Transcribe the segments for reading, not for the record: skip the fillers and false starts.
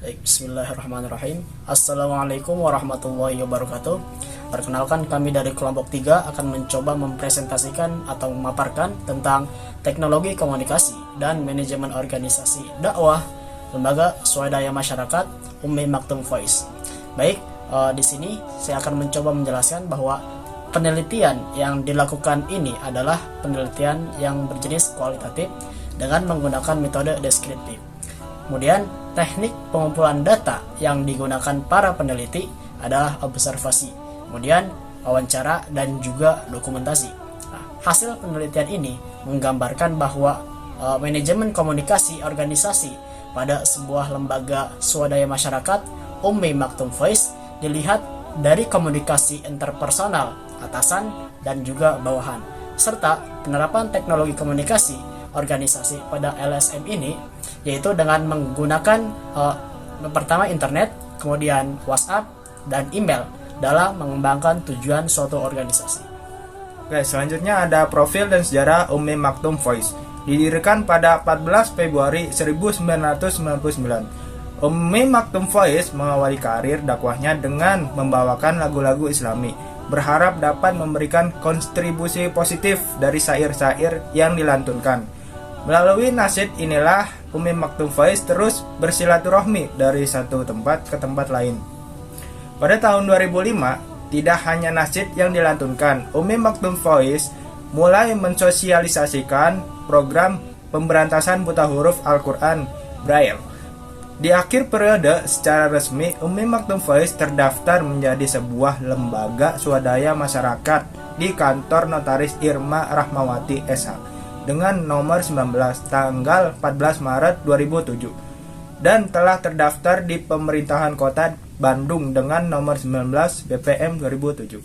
Baik, bismillahirrahmanirrahim. Assalamualaikum warahmatullahi wabarakatuh. Perkenalkan, kami dari kelompok 3 akan mencoba mempresentasikan atau memaparkan tentang teknologi komunikasi dan manajemen organisasi dakwah lembaga swadaya masyarakat Ummi Maktum Voice. Baik, di sini saya akan mencoba menjelaskan bahwa penelitian yang dilakukan ini adalah penelitian yang berjenis kualitatif dengan menggunakan metode deskriptif. Kemudian, teknik pengumpulan data yang digunakan para peneliti adalah observasi, kemudian wawancara, dan juga dokumentasi. Nah, hasil penelitian ini menggambarkan bahwa manajemen komunikasi organisasi pada sebuah lembaga swadaya masyarakat Ummi Maktum Voice dilihat dari komunikasi interpersonal atasan dan juga bawahan, serta penerapan teknologi komunikasi organisasi pada LSM ini, yaitu dengan menggunakan pertama internet, kemudian WhatsApp dan email dalam mengembangkan tujuan suatu organisasi. Oke, selanjutnya ada profil dan sejarah Ummi Maktum Voice. Didirikan pada 14 Februari 1999. Ummi Maktum Voice mengawali karir dakwahnya dengan membawakan lagu-lagu Islami, berharap dapat memberikan kontribusi positif dari syair-syair yang dilantunkan. Melalui nasyid inilah Ummi Maktum Voice terus bersilaturahmi dari satu tempat ke tempat lain. Pada tahun 2005, tidak hanya nasyid yang dilantunkan, Ummi Maktum Voice mulai mensosialisasikan program pemberantasan buta huruf Al-Quran Braille. Di akhir periode, secara resmi, Ummi Maktum Voice terdaftar menjadi sebuah lembaga swadaya masyarakat di kantor Notaris Irma Rahmawati SH dengan nomor 19 tanggal 14 Maret 2007 dan telah terdaftar di pemerintahan kota Bandung dengan nomor 19 BPM 2007.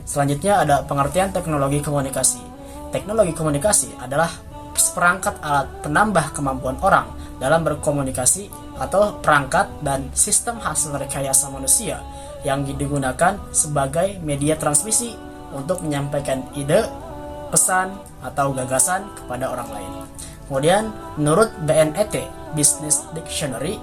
Selanjutnya ada pengertian teknologi komunikasi. Teknologi komunikasi adalah perangkat alat penambah kemampuan orang dalam berkomunikasi atau perangkat dan sistem hasil rekayasa manusia yang digunakan sebagai media transmisi untuk menyampaikan ide, pesan, atau gagasan kepada orang lain. Kemudian, menurut BNET Business Dictionary,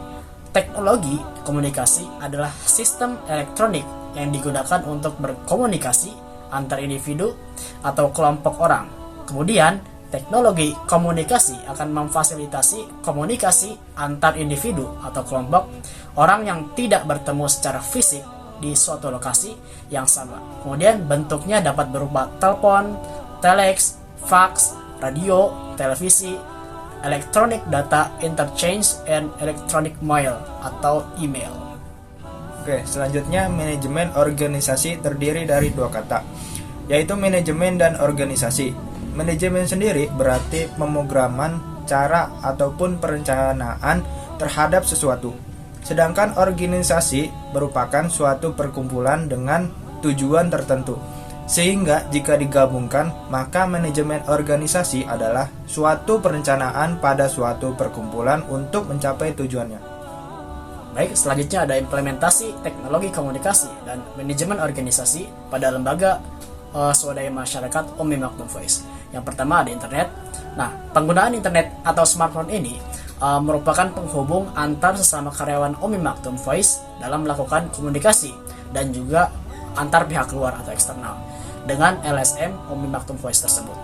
teknologi komunikasi adalah sistem elektronik yang digunakan untuk berkomunikasi antar individu atau kelompok orang. Kemudian, teknologi komunikasi akan memfasilitasi komunikasi antar individu atau kelompok orang yang tidak bertemu secara fisik di suatu lokasi yang sama. Kemudian, bentuknya dapat berupa telepon, telex, fax, radio, televisi, electronic data interchange, and electronic mail atau email. Oke, selanjutnya manajemen organisasi terdiri dari dua kata, yaitu manajemen dan organisasi. Manajemen sendiri berarti pemrograman cara ataupun perencanaan terhadap sesuatu. Sedangkan organisasi merupakan suatu perkumpulan dengan tujuan tertentu. Sehingga jika digabungkan, maka manajemen organisasi adalah suatu perencanaan pada suatu perkumpulan untuk mencapai tujuannya. Baik, selanjutnya ada implementasi teknologi komunikasi dan manajemen organisasi pada lembaga swadaya masyarakat Ummi Maktum Voice. Yang pertama ada internet. Nah, penggunaan internet atau smartphone ini merupakan penghubung antar sesama karyawan Ummi Maktum Voice dalam melakukan komunikasi dan juga antar pihak luar atau eksternal dengan LSM Ummi Maktum Voice tersebut.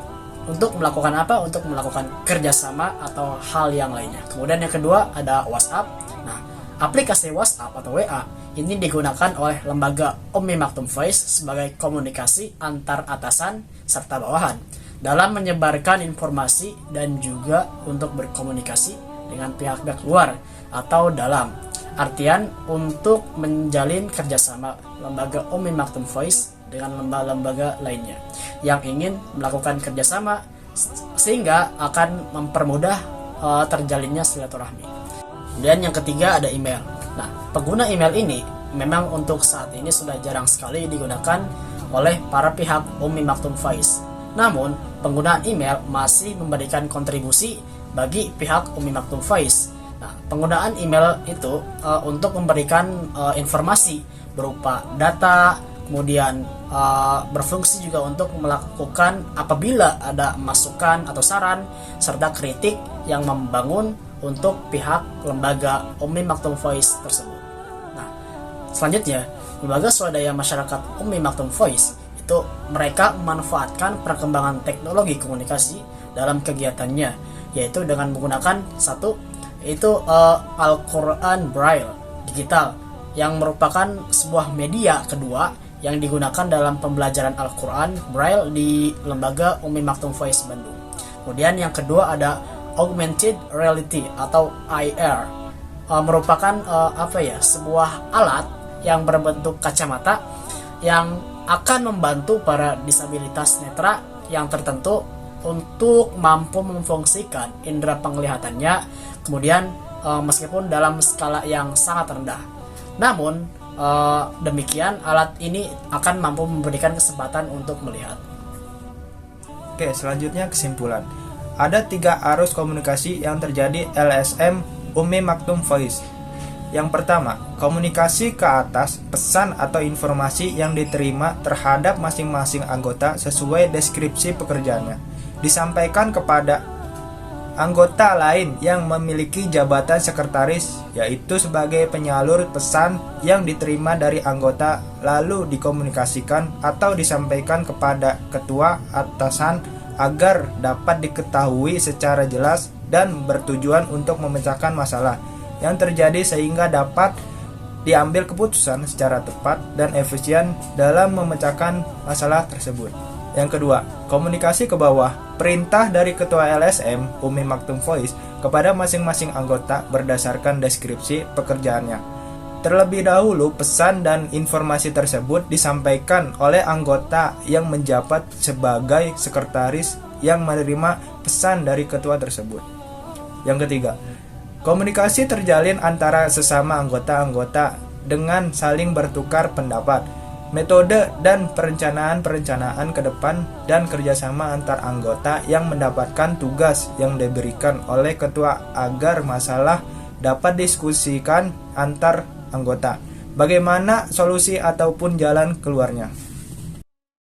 Untuk melakukan apa? Untuk melakukan kerjasama atau hal yang lainnya. Kemudian yang kedua ada WhatsApp. Nah, aplikasi WhatsApp atau WA ini digunakan oleh lembaga Ummi Maktum Voice sebagai komunikasi antar atasan serta bawahan dalam menyebarkan informasi dan juga untuk berkomunikasi dengan pihak-pihak luar atau dalam. Artian untuk menjalin kerjasama lembaga Ummi Maktum Voice dengan lembaga-lembaga lainnya yang ingin melakukan kerjasama sehingga akan mempermudah terjalinnya silaturahmi. Dan yang ketiga ada email. Nah, pengguna email ini memang untuk saat ini sudah jarang sekali digunakan oleh para pihak Ummi Maktum Voice. Namun, penggunaan email masih memberikan kontribusi bagi pihak Ummi Maktum Voice. Nah, penggunaan email itu untuk memberikan informasi berupa data, kemudian berfungsi juga untuk melakukan apabila ada masukan atau saran serta kritik yang membangun untuk pihak lembaga Ummi Maktum Voice tersebut. Nah, selanjutnya, lembaga swadaya masyarakat Ummi Maktum Voice itu mereka memanfaatkan perkembangan teknologi komunikasi dalam kegiatannya, yaitu dengan menggunakan Al-Quran Braille digital yang merupakan sebuah media kedua yang digunakan dalam pembelajaran Al-Quran Braille di lembaga Ummi Maktum Voice Bandung. Kemudian yang kedua ada Augmented Reality atau AR, merupakan sebuah alat yang berbentuk kacamata yang akan membantu para disabilitas netra yang tertentu untuk mampu memfungsikan indera penglihatannya, kemudian meskipun dalam skala yang sangat rendah. Namun demikian alat ini akan mampu memberikan kesempatan untuk melihat. Oke, selanjutnya kesimpulan. Ada 3 arus komunikasi yang terjadi LSM Ummi Maktum Voice. Yang pertama, komunikasi ke atas, pesan atau informasi yang diterima terhadap masing-masing anggota sesuai deskripsi pekerjaannya, disampaikan kepada anggota lain yang memiliki jabatan sekretaris, yaitu sebagai penyalur pesan yang diterima dari anggota lalu dikomunikasikan atau disampaikan kepada ketua atasan agar dapat diketahui secara jelas dan bertujuan untuk memecahkan masalah yang terjadi sehingga dapat diambil keputusan secara tepat dan efisien dalam memecahkan masalah tersebut. Yang kedua, komunikasi ke bawah, perintah dari ketua LSM Ummi Maktum Voice kepada masing-masing anggota berdasarkan deskripsi pekerjaannya. Terlebih dahulu, pesan dan informasi tersebut disampaikan oleh anggota yang menjabat sebagai sekretaris yang menerima pesan dari ketua tersebut. Yang ketiga, komunikasi terjalin antara sesama anggota-anggota dengan saling bertukar pendapat, metode dan perencanaan ke depan, dan kerjasama antar anggota yang mendapatkan tugas yang diberikan oleh ketua agar masalah dapat diskusikan antar anggota. Bagaimana solusi ataupun jalan keluarnya.